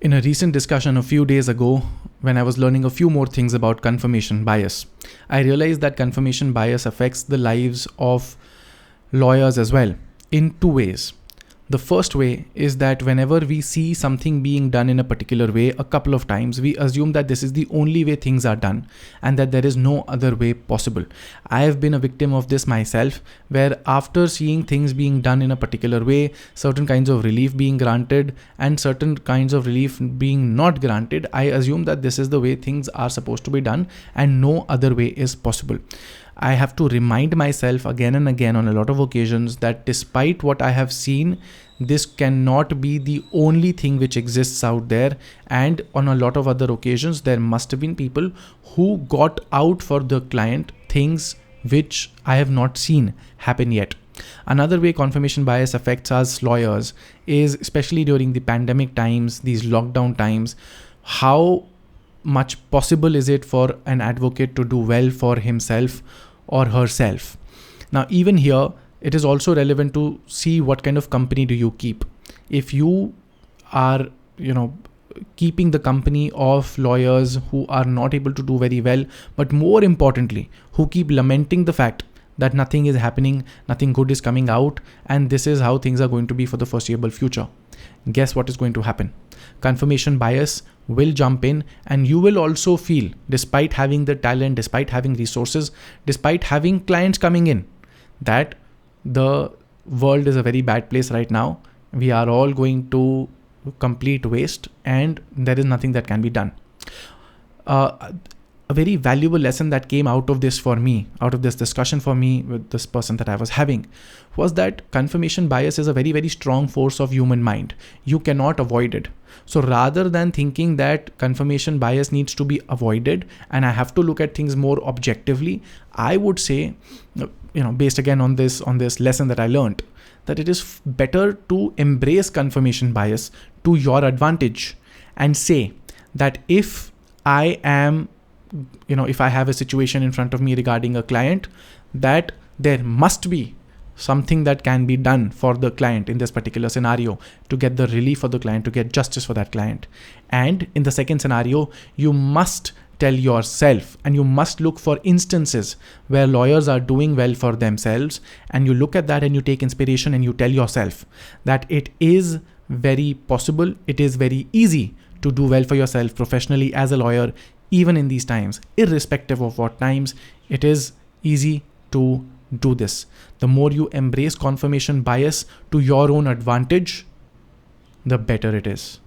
In a recent discussion a few days ago, when I was learning a few more things about confirmation bias, I realized that confirmation bias affects the lives of lawyers as well in two ways. The first way is that whenever we see something being done in a particular way a couple of times, we assume that this is the only way things are done and that there is no other way possible. I have been a victim of this myself, where after seeing things being done in a particular way, certain kinds of relief being granted and certain kinds of relief being not granted, I assume that this is the way things are supposed to be done and no other way is possible. I have to remind myself again and again on a lot of occasions that despite what I have seen, this cannot be the only thing which exists out there. And on a lot of other occasions, there must have been people who got out for the client things which I have not seen happen yet. Another way confirmation bias affects us lawyers is, especially during the pandemic times, these lockdown times, how much possible is it for an advocate to do well for himself or herself. Now, even here, it is also relevant to see what kind of company do you keep. If you are, keeping the company of lawyers who are not able to do very well, but more importantly, who keep lamenting the fact that nothing is happening, nothing good is coming out, and this is how things are going to be for the foreseeable future. Guess what is going to happen? Confirmation bias will jump in, and you will also feel, despite having the talent, despite having resources, despite having clients coming in, that the world is a very bad place right now. We are all going to complete waste and there is nothing that can be done. A very valuable lesson that came out of this for me, out of this discussion for me with this person that I was having, was that confirmation bias is a very, very strong force of human mind. You cannot avoid it. So rather than thinking that confirmation bias needs to be avoided and I have to look at things more objectively, I would say, based again on this lesson that I learned, that it is better to embrace confirmation bias to your advantage and say that if I have a situation in front of me regarding a client, that there must be something that can be done for the client in this particular scenario to get the relief for the client, to get justice for that client. And in the second scenario, you must tell yourself and you must look for instances where lawyers are doing well for themselves, and you look at that and you take inspiration and you tell yourself that it is very possible, it is very easy to do well for yourself professionally as a lawyer, even in these times, irrespective of what times. It is easy to do this. The more you embrace confirmation bias to your own advantage, the better it is.